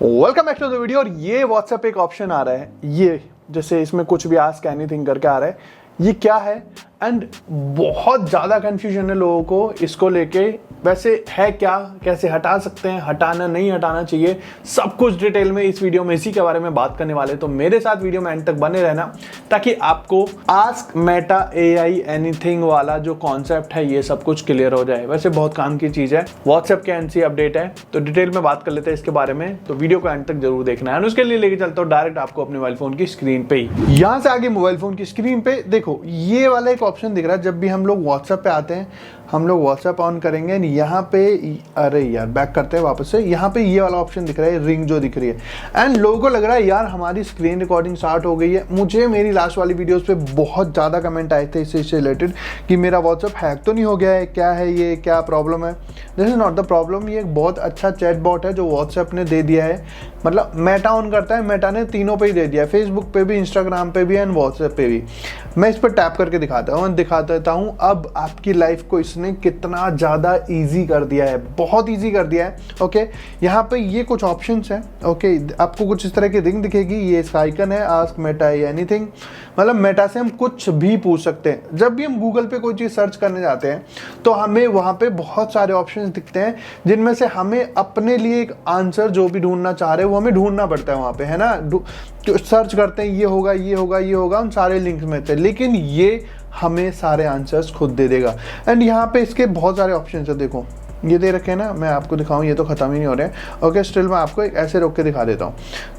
Welcome back to the video. और ये WhatsApp एक ऑप्शन आ रहा है, ये जैसे इसमें कुछ भी आस्क एनीथिंग करके आ रहा है, ये क्या है एंड बहुत ज़्यादा कन्फ्यूजन है लोगों को इसको लेके। वैसे है क्या, कैसे हटा सकते हैं, हटाना नहीं हटाना चाहिए, सब कुछ डिटेल में इस वीडियो में इसी के बारे में बात करने वाले। तो मेरे साथ वीडियो में एंड तक बने रहना ताकि आपको आस्क मेटा एआई एनीथिंग वाला जो कॉन्सेप्ट है ये सब कुछ क्लियर हो जाए। वैसे बहुत काम की चीज़ है, व्हाट्सएप के एनसी अपडेट है, तो डिटेल में बात कर लेते हैं इसके बारे में। तो वीडियो को एंड तक जरूर देखना है। उसके लिए लेके चलता हूँ डायरेक्ट आपको अपने मोबाइल फोन की स्क्रीन पे ही। यहाँ से आगे मोबाइल फोन की स्क्रीन पे देखो ये वाला एक ऑप्शन दिख रहा है। जब भी हम लोग व्हाट्सएप पे आते हैं, हम लोग व्हाट्सएप ऑन करेंगे, यहाँ पे अरे यार बैक करते हैं वापस से, यहाँ पे ये वाला ऑप्शन दिख रहा है, रिंग जो दिख रही है। एंड लोगों को लग रहा है यार हमारी स्क्रीन रिकॉर्डिंग स्टार्ट हो गई है। मुझे मेरी लास्ट वाली वीडियोस पे बहुत ज़्यादा कमेंट आए थे इससे रिलेटेड कि मेरा व्हाट्सएप हैक तो नहीं हो गया है, क्या है ये, क्या प्रॉब्लम है। This is not the problem. ये एक बहुत अच्छा चैट बॉट है जो व्हाट्सएप ने दे दिया है, मतलब मेटा ऑन करता है, मेटा ने तीनों पे ही दे दिया है, फेसबुक पे भी, इंस्टाग्राम पे भी एंड व्हाट्सएप पे भी। मैं इस पर टैप करके दिखा देता हूँ। अब आपकी लाइफ को इसने कितना ज़्यादा ईजी कर दिया है, बहुत ईजी कर दिया है। ओके, यहाँ पे ये कुछ ऑप्शंस हैं। ओके, आपको कुछ इस तरह की रिंग दिखेगी, ये इसका आइकन है, आस्क मेटा एनीथिंग, मतलब मेटा से हम कुछ भी पूछ सकते हैं। जब भी हम गूगल पे कोई चीज़ सर्च करने जाते हैं तो हमें वहाँ पे बहुत सारे ऑप्शंस दिखते हैं जिनमें से हमें अपने लिए एक आंसर जो भी ढूंढना चाह रहे हैं वो हमें ढूंढना पड़ता है वहाँ पे, है ना। सर्च करते हैं, ये होगा ये होगा ये होगा, उन सारे लिंक्स में थे, लेकिन ये हमें सारे आंसर्स खुद दे देगा। एंड यहाँ पे इसके बहुत सारे ऑप्शन है, देखो ये दे रखे हैं ना, मैं आपको दिखाऊं, ये तो ख़त्म ही नहीं हो रहे हैं। ओके, स्टिल मैं आपको एक ऐसे रोक के दिखा देता हूँ।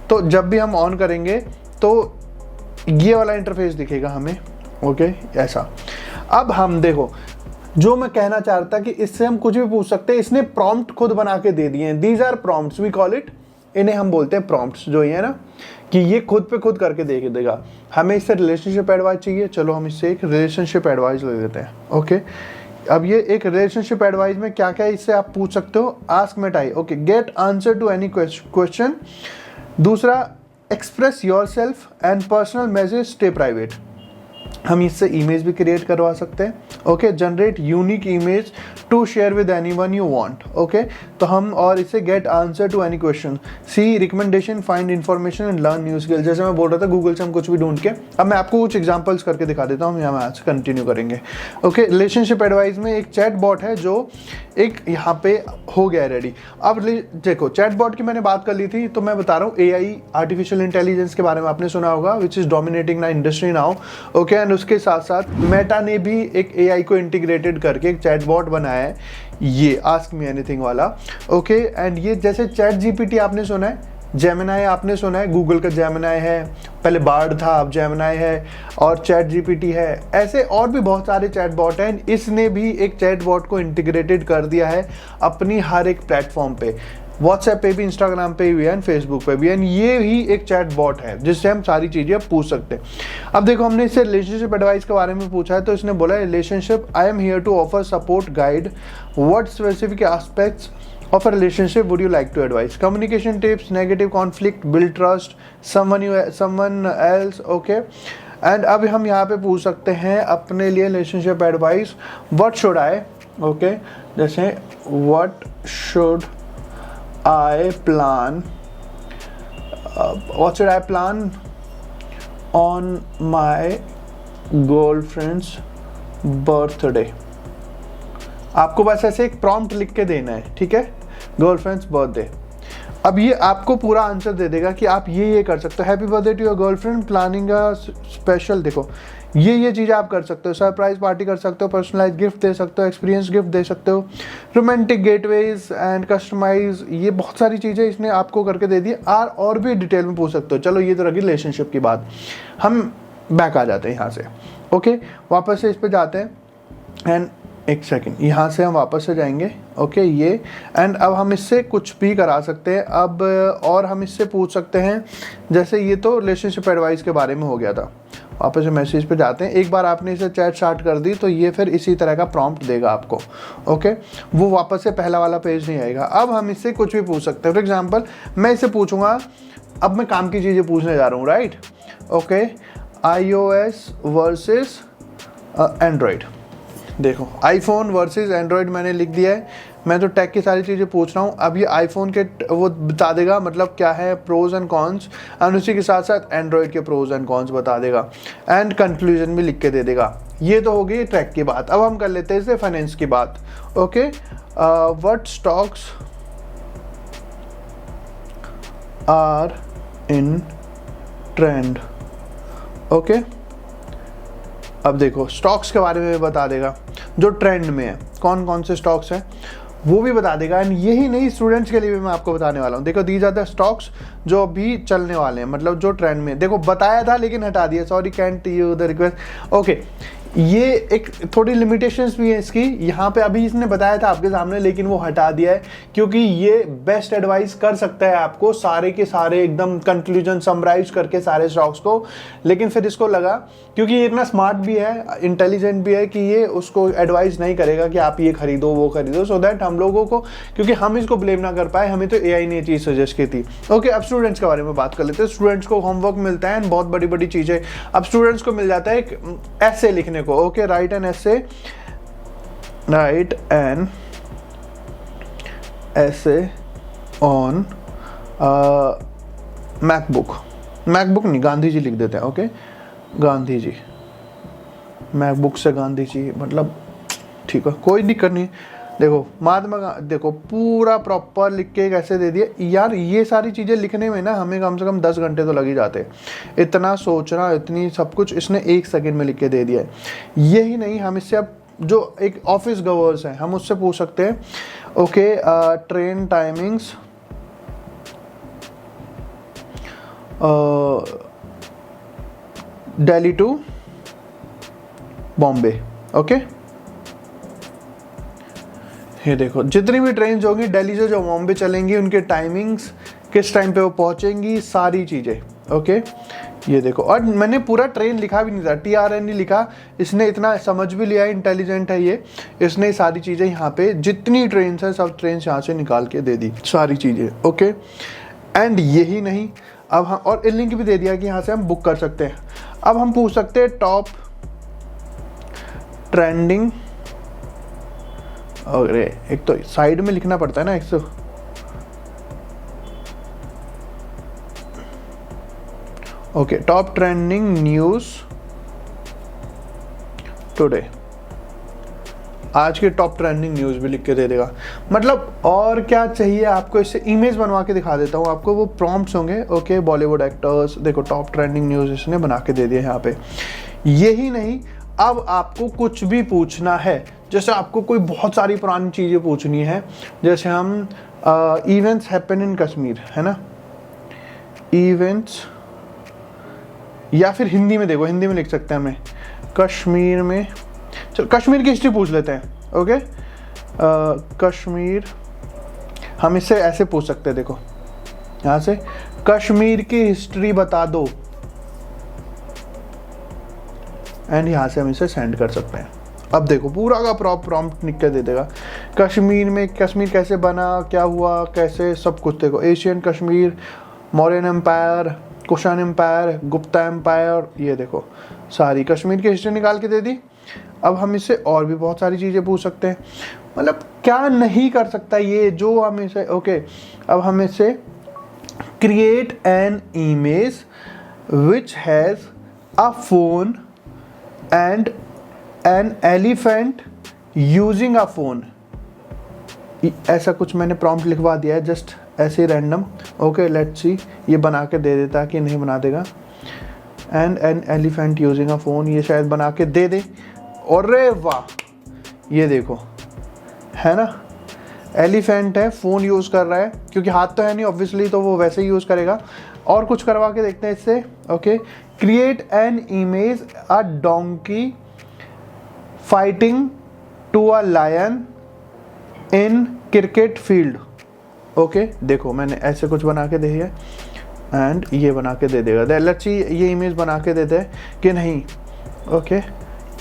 तो जब भी हम ऑन करेंगे तो ये वाला इंटरफेस दिखेगा हमें। ओके, ऐसा। अब हम देखो, जो मैं कहना चाह रहा था कि इससे हम कुछ भी पूछ सकते हैं, इसने प्रॉम्प्ट खुद बना के दे दिए हैं। These are prompts, we call it, इन्हें हम बोलते हैं प्रॉम्प्ट्स, जो ये है ना कि ये खुद पे खुद करके दे देगा। हमें इससे रिलेशनशिप एडवाइस चाहिए, चलो हम इससे एक रिलेशनशिप एडवाइस ले लेते हैं। ओके, अब ये एक रिलेशनशिप एडवाइस में क्या क्या इससे आप पूछ सकते हो, ask Meta. Okay, get answer to any question. दूसरा, express yourself and personal message stay private. हम इससे इमेज भी क्रिएट करवा सकते हैं। Okay, generate unique image to share with anyone you want. Okay, तो हम और इससे get answer to any question, see recommendation, find information and learn new skill. जैसे मैं बोल रहा था गूगल से हम कुछ भी ढूंढ के, अब मैं आपको कुछ एग्जांपल्स करके दिखा देता हूँ, यहाँ आज कंटिन्यू करेंगे। ओके, रिलेशनशिप एडवाइस में एक चैट बॉट है जो एक यहाँ पे हो गया है रेडी। अब देखो चैट बॉट की मैंने बात कर ली थी, तो मैं बता रहा हूँ एआई, आर्टिफिशियल इंटेलिजेंस के बारे में आपने सुना होगा, विच इज डोमिनेटिंग ना इंडस्ट्री नाउ। ओके, एंड उसके साथ साथ मेटा ने भी एक एआई को इंटीग्रेटेड करके एक चैट बॉट बनाया है, ये आस्क मी एनीथिंग वाला। ओके, एंड ये जैसे चैट जीपीटी आपने सुना है, जेमिनाई आपने सुना है, गूगल का जेमिनाई है, पहले बार्ड था अब जेमिनाई है, और चैट जीपीटी है, ऐसे और भी बहुत सारे चैट बॉट हैं। इसने भी एक चैट बॉट को इंटीग्रेटेड कर दिया है अपनी हर एक प्लेटफॉर्म पे, व्हाट्सएप पे भी, इंस्टाग्राम पे भी एंड फेसबुक पे भी। एंड ये ही एक चैट बॉट है जिससे हम सारी चीज़ें पूछ सकते हैं। अब देखो हमने इससे रिलेशनशिप एडवाइस के बारे में पूछा है, तो इसने बोला relationship, I am here to offer support guide, what specific aspects of a relationship would you like to advise, communication tips, negative conflict, build trust, someone else. Okay, and अब हम यहाँ पे पूछ सकते हैं अपने लिए relationship advice, what should I, okay, जैसे what should I plan on my girlfriend's birthday। आपको बस ऐसे एक प्रॉम्प्ट लिख के देना है, ठीक है, गर्लफ्रेंड्स बर्थडे। अब ये आपको पूरा आंसर दे देगा कि आप ये कर सकते हो, happy birthday to your girlfriend, planning a special, देखो ये चीज़ें आप कर सकते हो, सरप्राइज पार्टी कर सकते हो, पर्सनलाइज गिफ्ट दे सकते हो, एक्सपीरियंस गिफ्ट दे सकते हो, रोमांटिक गेटवेज एंड कस्टमाइज, ये बहुत सारी चीज़ें इसने आपको करके दे दी। और भी डिटेल में पूछ सकते हो। चलो ये तो रही रिलेशनशिप की बात, हम बैक आ जाते हैं यहाँ से। ओके, वापस से इस पर जाते हैं एंड एक सेकंड, यहाँ से हम वापस से जाएंगे। ओके, ये एंड अब हम इससे कुछ भी करा सकते हैं। अब और हम इससे पूछ सकते हैं, जैसे ये तो रिलेशनशिप एडवाइस के बारे में हो गया था। वापस से मैसेज पे जाते हैं, एक बार आपने इसे चैट स्टार्ट कर दी तो ये फिर इसी तरह का प्रॉम्प्ट देगा आपको। ओके, वो वापस से पहला वाला पेज नहीं आएगा। अब हम इससे कुछ भी पूछ सकते हैं। फॉर एग्जाम्पल मैं इसे पूछूंगा, अब मैं काम की चीज़ें पूछने जा रहा हूँ, right. Okay, iOS versus Android, देखो आईफोन वर्सेस एंड्रॉयड मैंने लिख दिया है। मैं तो टेक की सारी चीज़ें पूछ रहा हूँ। अब ये आईफोन के वो बता देगा मतलब क्या है प्रोज एंड कॉन्स, एंड उसी के साथ साथ एंड्रॉयड के प्रोज एंड कॉन्स बता देगा, एंड कंक्लूजन भी लिख के दे देगा। ये तो हो गई टेक की बात। अब हम कर लेते हैं इससे फाइनेंस की बात। Okay, what stocks are in trend. Okay, अब देखो स्टॉक्स के बारे में बता देगा जो ट्रेंड में है, कौन कौन से स्टॉक्स हैं वो भी बता देगा। एंड यही नहीं, स्टूडेंट्स के लिए भी मैं आपको बताने वाला हूँ। देखो दीज आर द स्टॉक्स जो अभी चलने वाले हैं, मतलब जो ट्रेंड में, देखो बताया था लेकिन हटा दिया, sorry cantt you the request. Okay, ये एक थोड़ी लिमिटेशंस भी है इसकी, यहाँ पे अभी इसने बताया था आपके सामने लेकिन वो हटा दिया है, क्योंकि ये बेस्ट एडवाइस कर सकता है आपको सारे के सारे एकदम कंक्लूजन समराइज करके सारे स्टॉक्स को। लेकिन फिर इसको लगा, क्योंकि ये इतना स्मार्ट भी है, इंटेलिजेंट भी है, कि ये उसको एडवाइस नहीं करेगा कि आप ये खरीदो वो खरीदो, सो दैट हम लोगों को, क्योंकि हम इसको ब्लेम ना कर पाए, हमें तो एआई ने ये चीज़ सजेस्ट की थी। ओके, अब स्टूडेंट्स के बारे में बात कर लेते हैं। स्टूडेंट्स को होमवर्क मिलता है, बहुत बड़ी बड़ी चीज़ें अब स्टूडेंट्स को मिल जाता है एक ऐसे लिखने को। Okay, write an essay on MacBook नहीं, गांधी जी लिख देते हैं। ओके, गांधी जी, मैकबुक से गांधी जी, मतलब ठीक है, कोई दिक्कत नहीं। देखो महात्मा देखो पूरा प्रॉपर लिख के कैसे दे दिया यार। ये सारी चीज़ें लिखने में ना हमें कम से कम 10 घंटे तो लग ही जाते हैं। इतना सोचना, इतनी सब कुछ इसने 1 सेकंड में लिख के दे दिया है। यही नहीं, हम इससे अब जो एक ऑफिस गवर्स हैं हम उससे पूछ सकते हैं। Okay, train timings Delhi to Bombay. Okay, ये देखो जितनी भी ट्रेन होंगी दिल्ली से जो बॉम्बे चलेंगी उनके टाइमिंग्स, किस टाइम पे वो पहुंचेंगी, सारी चीज़ें। ओके, ये देखो, और मैंने पूरा ट्रेन लिखा भी नहीं था, TRN नहीं लिखा, इसने इतना समझ भी लिया, इंटेलिजेंट है ये। इसने सारी चीज़ें यहाँ पे जितनी ट्रेन है सब ट्रेन यहाँ से निकाल के दे दी सारी चीज़ें। ओके, एंड यही नहीं, अब हम और लिंक भी दे दिया कि यहाँ से हम बुक कर सकते हैं। अब हम पूछ सकते हैं टॉप ट्रेंडिंग, अरे एक तो साइड में लिखना पड़ता है ना, 100। Okay, top trending news today, आज के टॉप ट्रेंडिंग न्यूज़ भी लिख के दे देगा। मतलब और क्या चाहिए आपको, इससे इमेज बनवा के दिखा देता हूँ आपको, वो प्रॉम्प्ट्स होंगे। ओके, बॉलीवुड एक्टर्स, देखो टॉप ट्रेंडिंग न्यूज़ इसने बना के दे दिया यहाँ पे। यही नहीं, अब आपको कुछ भी पूछना है, जैसे आपको कोई बहुत सारी पुरानी चीज़ें पूछनी है, जैसे हम इवेंट्स हैपन इन कश्मीर, है ना, इवेंट्स, या फिर हिंदी में देखो, हिंदी में लिख सकते हैं हमें कश्मीर में, चलो कश्मीर की हिस्ट्री पूछ लेते हैं। ओके, कश्मीर, हम इससे ऐसे पूछ सकते हैं, देखो यहाँ से कश्मीर की हिस्ट्री बता दो, एंड यहाँ से हम इसे सेंड कर सकते हैं। अब देखो पूरा का प्रॉम्प्ट लिख के दे देगा, कश्मीर में, कश्मीर कैसे बना, क्या हुआ, कैसे, सब कुछ। देखो Asian Kashmir, Mauryan empire, Kushan empire, Gupta empire, ये देखो सारी कश्मीर की हिस्ट्री निकाल के दे दी। अब हम इससे और भी बहुत सारी चीज़ें पूछ सकते हैं, मतलब क्या नहीं कर सकता ये जो हम इसे। ओके, अब हम इससे create an image which has a phone and an elephant using a phone, ऐसा कुछ मैंने प्रॉम्प्ट लिखवा दिया है, जस्ट ऐसे रैंडम। ओके, लेट्स सी ये बना के दे देता कि नहीं बना देगा। And an elephant using a phone, ये शायद बना के दे दे। और रे वाह, ये देखो है ना, एलिफेंट है, फ़ोन यूज़ कर रहा है, क्योंकि हाथ तो है नहीं ऑब्वियसली, तो वो वैसे ही यूज़ करेगा। और कुछ करवा के देखते हैं इससे। Okay, create an image a donkey fighting to a lion in cricket field. Okay, देखो मैंने ऐसे कुछ बना के दिया एंड ये बना के दे देगा। लेट्स सी ये इमेज बना के देते हैं कि नहीं। ओके,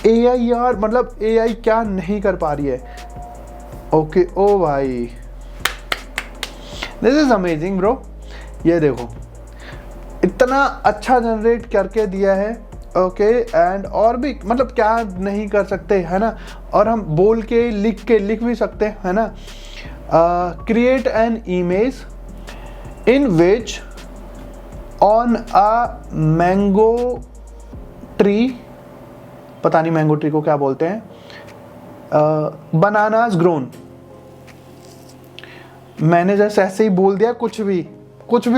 एआई यार, मतलब एआई क्या नहीं कर पा रही है। ओके, ओ भाई दिस इज अमेजिंग ब्रो, ये देखो इतना अच्छा जनरेट करके दिया है। ओके, एंड और भी मतलब क्या नहीं कर सकते, है ना। और हम बोल के लिख भी सकते हैं, है ना। create an image in which on a mango tree, पता नहीं मैंगो ट्री को क्या बोलते हैं, बनानास ग्रोन। मैंने जैसे ऐसे ही बोल दिया, कुछ भी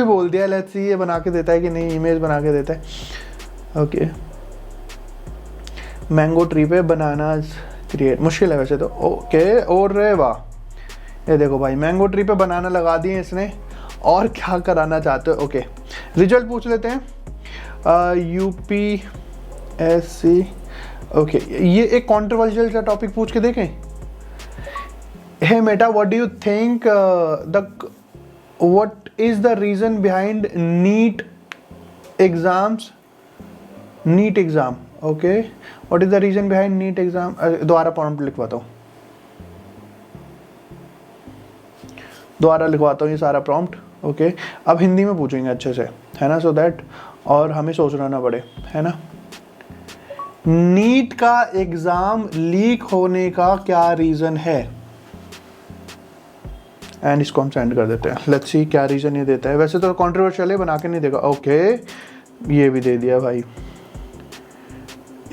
बोल दिया, लेट्स सी ये बना के देता है कि नहीं, इमेज बना के देता है। ओके, मैंगो ट्री पे बनानास क्रिएट, मुश्किल है वैसे तो। ओके, और रे वाह, ये देखो भाई मैंगो ट्री पे बनाना लगा दिए इसने, और क्या कराना चाहते हो। ओके, रिजल्ट पूछ लेते हैं। UPSC, ओके, ये एक कॉन्ट्रोवर्शियल सा टॉपिक पूछ के देखें। Hey Meta, what do you think what is the reason behind NEET exam? Okay, what is the reason behind NEET exam? दोबारा प्रॉम्प्ट लिखवाता हूँ, ये सारा प्रॉम्प्ट। ओके, अब हिंदी में पूछेंगे अच्छे से, है ना, सो दैट और हमें सोचना ना पड़े, है ना। नीट का एग्जाम लीक होने का क्या रीजन है? एंड इसको हम सेंड कर देते हैं, लेट्स सी क्या रीजन ये देता है। वैसे तो कंट्रोवर्शियल है, बना के नहीं देगा। ओके, ये भी दे दिया भाई,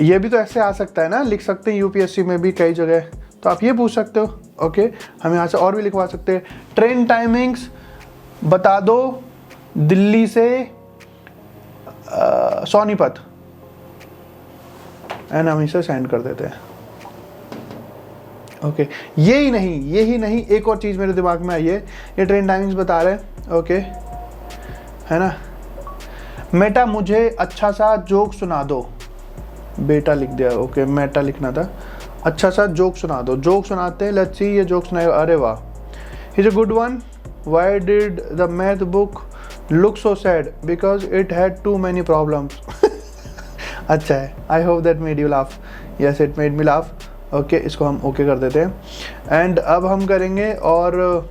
ये भी तो ऐसे आ सकता है ना, लिख सकते हैं यूपीएससी में भी कई जगह, तो आप ये पूछ सकते हो। ओके, हम यहाँ से और भी लिखवा सकते हैं। ट्रेन टाइमिंग्स बता दो दिल्ली से सोनीपत, एंड हम इसे सेंड कर देते हैं। ओके, यही नहीं, एक और चीज़ मेरे दिमाग में आई है, ये ट्रेन टाइमिंग्स बता रहे हैं। ओके, है ना। मेटा मुझे अच्छा सा जोक सुना दो, बेटा लिख दिया। ओके, मेटा लिखना था, अच्छा सा जोक सुना दो। जोक सुनाते हैं, लेट्स सी ये जोक सुनाएगा। अरे वाह, is a good one. Why did the math book look so sad? Because it had too many problems. अच्छा है, I hope that made you laugh. Yes, it made me laugh. Okay, इसको हम okay कर देते हैं। And अब हम करेंगे, और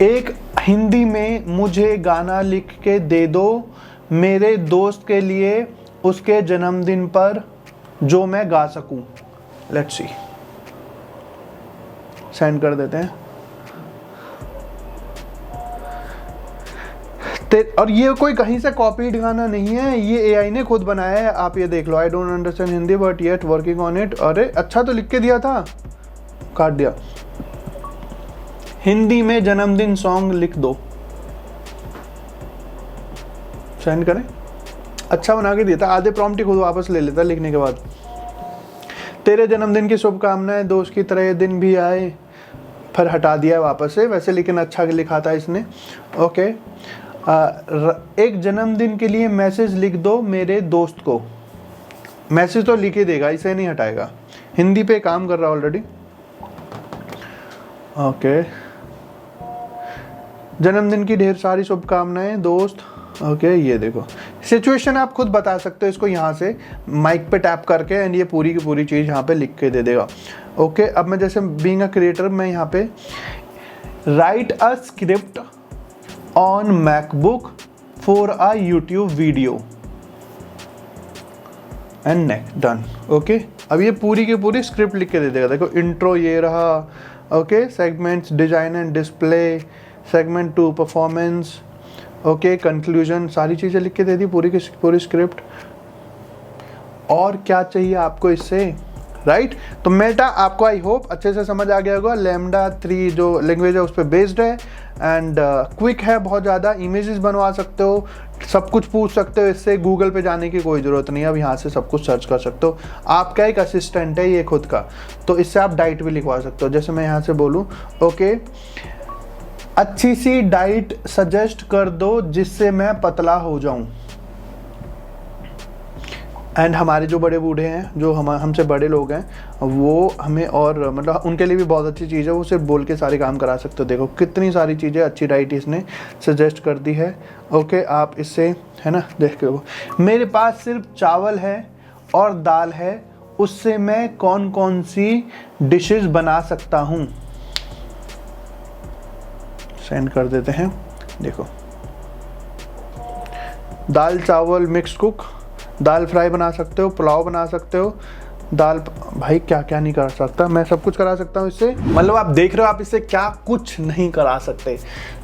एक हिंदी में मुझे गाना लिख के दे दो मेरे दोस्त के लिए, उसके जन्मदिन पर, जो मैं गा सकूं। लेट्स सी, सेंड कर देते हैं। और ये कोई कहीं से कॉपीड गाना नहीं है, ये एआई ने खुद बनाया है, आप ये देख लो। I don't understand Hindi but yet working on it. अरे अच्छा तो लिख के दिया था, काट दिया। हिंदी में जन्मदिन सॉन्ग लिख दो, सेंड करें। अच्छा बना के दिया था, आधे प्रॉम्प्ट ही खुद वापस ले लेता लिखने के बाद। तेरे जन्मदिन की शुभकामनाएं, दोस्त की तरह ये दिन भी आए, फिर हटा दिया वापस से वैसे, लेकिन अच्छा लिखा था इसने। ओके, एक जन्मदिन के लिए मैसेज लिख दो मेरे दोस्त को। मैसेज तो लिख ही देगा, इसे नहीं हटाएगा, हिंदी पे काम कर रहा ऑलरेडी। ओके, जन्मदिन की ढेर सारी शुभकामनाएं दोस्त। ओके, ये देखो सिचुएशन आप खुद बता सकते हो इसको, यहाँ से माइक पे टैप करके, एंड ये पूरी की पूरी चीज़ यहाँ पे लिख के दे देगा। ओके, अब मैं जैसे बीइंग अ क्रिएटर, मैं यहाँ पे right a script on MacBook for a YouTube video and next, done. Okay, अब ये पूरी की पूरी स्क्रिप्ट लिख के दे देगा। देखो इंट्रो ये रहा, okay, segments design and display, segment 2 performance, okay, conclusion, सारी चीज़ें लिख के दे दी, पूरी की पूरी स्क्रिप्ट। और क्या चाहिए आपको इससे, राइट। तो मेटा आपको आई होप अच्छे से समझ आ गया होगा। लैम्डा 3 जो लैंग्वेज है उस पर बेस्ड है, एंड क्विक है बहुत ज़्यादा। इमेजेस बनवा सकते हो, सब कुछ पूछ सकते हो इससे, गूगल पे जाने की कोई ज़रूरत नहीं है, अब यहाँ से सब कुछ सर्च कर सकते हो। आपका एक असिस्टेंट है ये खुद का, तो इससे आप डाइट भी लिखवा सकते हो। जैसे मैं यहाँ से बोलूँ, ओके, अच्छी सी डाइट सजेस्ट कर दो जिससे मैं पतला हो जाऊं। एंड हमारे जो बड़े बूढ़े हैं, जो हमसे बड़े लोग हैं, वो हमें, और मतलब उनके लिए भी बहुत अच्छी चीज़ है, वो सिर्फ बोल के सारे काम करा सकते हो। देखो कितनी सारी चीज़ें अच्छी डाइट इसने सजेस्ट कर दी है। ओके, आप इससे, है ना, देख के वो, मेरे पास सिर्फ चावल है और दाल है, उससे मैं कौन कौन सी डिशेस बना सकता हूँ। सेंड कर देते हैं। देखो, दाल चावल मिक्स कुक, दाल फ्राई बना सकते हो, पुलाव बना सकते हो, दाल भाई क्या क्या नहीं कर सकता, मैं सब कुछ करा सकता हूँ इससे। मतलब आप देख रहे हो, आप इससे क्या कुछ नहीं करा सकते,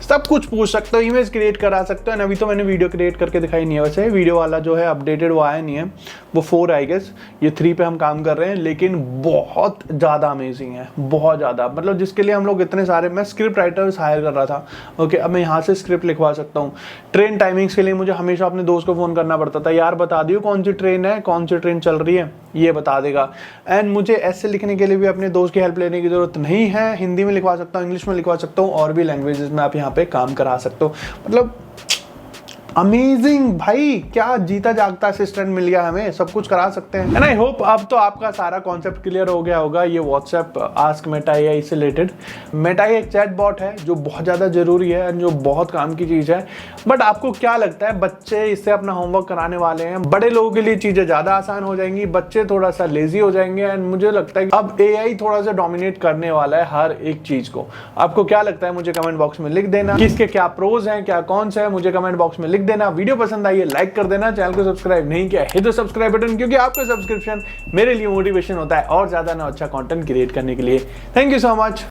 सब कुछ पूछ सकते हो, इमेज क्रिएट करा सकते हो। अभी तो मैंने वीडियो क्रिएट करके दिखाई नहीं है, वैसे वीडियो वाला जो है अपडेटेड वो आया नहीं है, वो 4 आई गेस, ये 3 पे हम काम कर रहे हैं। लेकिन बहुत ज़्यादा अमेजिंग है, बहुत ज़्यादा। मतलब जिसके लिए हम लोग इतने सारे, मैं स्क्रिप्ट राइटर्स हायर कर रहा था, ओके, अब मैं यहाँ से स्क्रिप्ट लिखवा सकता हूँ। ट्रेन टाइमिंग्स के लिए मुझे हमेशा अपने दोस्त को फ़ोन करना पड़ता था, यार बता दियो कौन सी ट्रेन है, कौन सी ट्रेन चल रही है, ये बता देगा। एंड मुझे ऐसे लिखने के लिए भी अपने दोस्त की हेल्प लेने की जरूरत नहीं है, हिंदी में लिखवा सकता हूँ, इंग्लिश में लिखवा सकता हूँ, और भी लैंग्वेजेस में आप यहाँ पे काम करा सकते हो। मतलब अमेजिंग भाई, क्या जीता जागता असिस्टेंट मिल गया हमें, सब कुछ करा सकते हैं। एंड आई होप अब तो आपका सारा कॉन्सेप्ट क्लियर हो गया होगा ये व्हाट्सएप आस्क मेटा एआई से रिलेटेड। मेटा एक चैट बॉट है जो बहुत ज़्यादा जरूरी है एंड जो बहुत काम की चीज़ है। बट आपको क्या लगता है, बच्चे इससे अपना होमवर्क कराने वाले हैं, बड़े लोगों के लिए चीज़ें ज़्यादा आसान हो जाएंगी, बच्चे थोड़ा सा लेजी हो जाएंगे। एंड मुझे लगता है कि अब एआई थोड़ा सा डोमिनेट करने वाला है हर एक चीज़ को। आपको क्या लगता है, मुझे कमेंट बॉक्स में लिख देना कि इसके क्या प्रोज हैं, क्या कॉन्स हैं, मुझे कमेंट बॉक्स में लिख देना। वीडियो पसंद आई है लाइक कर देना, चैनल को सब्सक्राइब नहीं किया हिट द सब्सक्राइब बटन, क्योंकि आपका सब्सक्रिप्शन मेरे लिए मोटिवेशन होता है और ज्यादा ना अच्छा कंटेंट क्रिएट करने के लिए। Thank you so much.